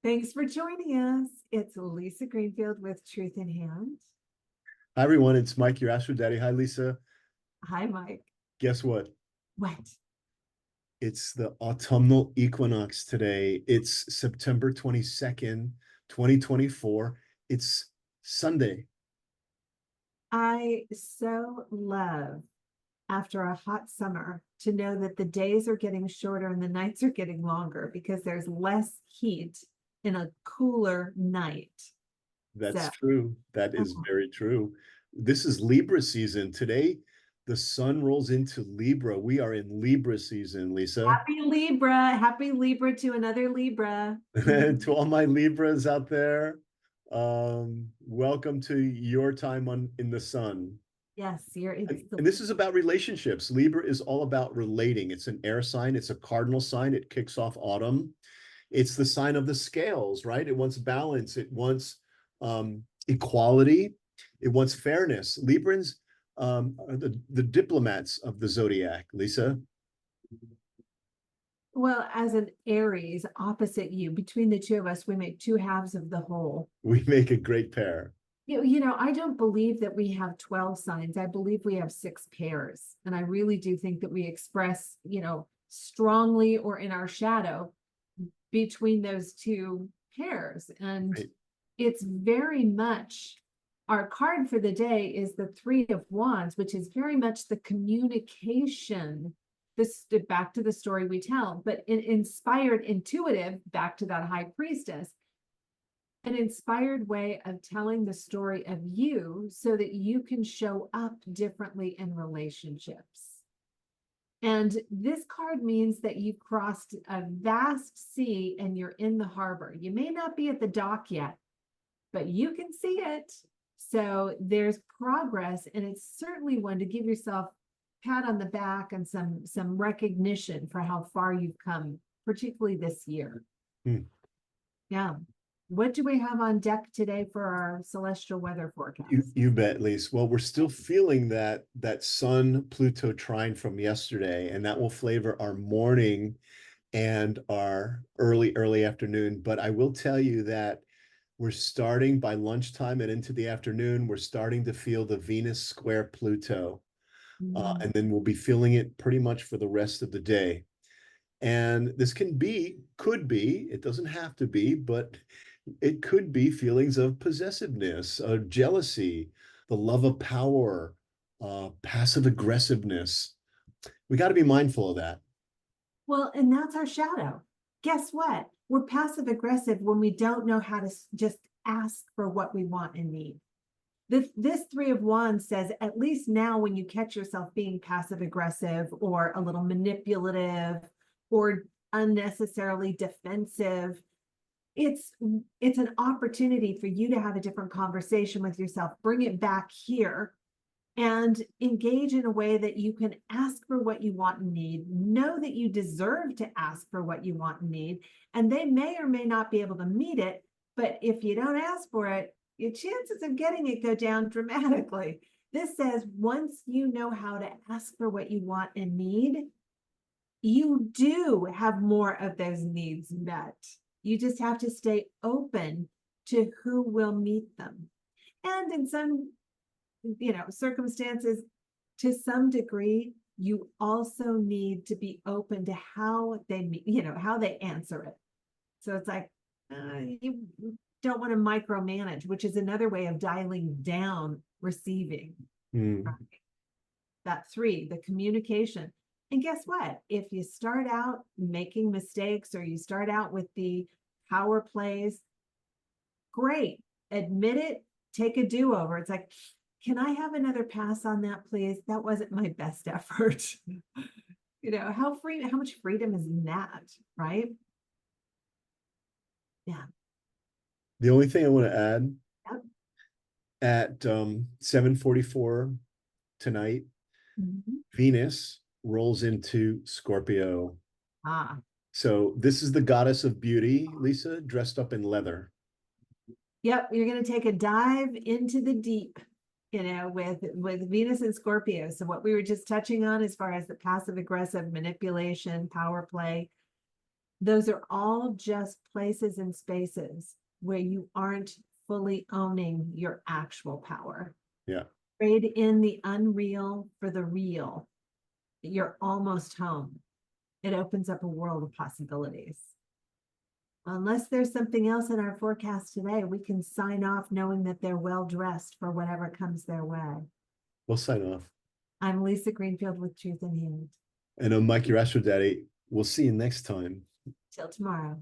Thanks for joining us. It's Lisa Greenfield with Truth in Hand. Hi, everyone. It's Mike, your Astro Daddy. Hi, Lisa. Hi, Mike. Guess what? What? It's the autumnal equinox today. It's September 22nd, 2024. It's Sunday. I so love, after a hot summer, to know that the days are getting shorter and the nights are getting longer because there's less heat in a cooler night. That's So, true. That is oh, very true. This is Libra season. Today, the sun rolls into Libra. We are in Libra season, Lisa. happy Libra. Happy Libra to another Libra. To all my Libras out there, welcome to your time in the sun. Yes, it's And this is about relationships. Libra is all about relating. It's an air sign, it's a cardinal sign. It kicks off autumn. It's the sign of the scales, right? It wants balance, it wants equality, it wants fairness. Librans are the diplomats of the zodiac, Lisa. well, as an Aries opposite you, between the two of us, we make two halves of the whole. We make a great pair. I don't believe that we have 12 signs. I believe we have six pairs. And I really do think that we express, strongly or in our shadow between those two pairs. And Right. it's very much our card for the day is the Three of Wands, which is very much the communication. This back to the story we tell, but inspired, intuitive, back to that high priestess, an inspired way of telling the story of you so that you can show up differently in relationships. And this card means that you've crossed a vast sea and you're in the harbor. You may not be at the dock yet, but you can see it. So there's progress, and it's certainly one to give yourself a pat on the back and some recognition for how far you've come, particularly this year. Hmm. Yeah. What do we have on deck today for our celestial weather You, forecast? you bet, Lise. Well, we're still feeling that Sun Pluto trine from yesterday, and that will flavor our morning and our early afternoon. But I will tell you that we're starting by lunchtime and into the afternoon, we're starting to feel the Venus square Pluto. Mm. And then we'll be feeling it pretty much for the rest of the day. And this could be, it doesn't have to be, but it could be feelings of possessiveness, of jealousy, the love of power, passive aggressiveness. We got to be mindful of that. Well, and that's our shadow. Guess what? We're passive aggressive when we don't know how to just ask for what we want and need. This Three of Wands says, at least now when you catch yourself being passive aggressive or a little manipulative or unnecessarily defensive, it's an opportunity for you to have a different conversation with yourself. Bring it back here and engage in a way that you can ask for what you want and need. Know that you deserve to ask for what you want and need, and they may or may not be able to meet it. But if you don't ask for it, your chances of getting it go down dramatically. This says once you know how to ask for what you want and need, you do have more of those needs met. You just have to stay open to who will meet them. And in some, circumstances, to some degree, you also need to be open to how how they answer it. So it's like, you don't want to micromanage, which is another way of dialing down receiving. Right? Hmm. That three, the communication. And guess what? If you start out making mistakes or you start out with the power plays, great. Admit it, take a do-over. It's like, can I have another pass on that, please? That wasn't my best effort. How much freedom is in that, right? Yeah. The only thing I want to add Yep. at 7:44 tonight, Mhm. Venus rolls into Scorpio. Ah, So this is the goddess of beauty, Lisa, dressed up in leather. yep. You're going to take a dive into the deep, with Venus and Scorpio. So what we were just touching on as far as the passive aggressive manipulation, power play, Those are all just places and spaces where you aren't fully owning your actual power. Yeah. Trade in the unreal for the real. You're almost home. It opens up a world of possibilities. Unless there's something else in our forecast today, we can sign off knowing that they're well dressed for whatever comes their way. We'll sign off. I'm Lisa Greenfield with Truth in Hand. And I'm Mike, your Astro Daddy. We'll see you next time. Till tomorrow.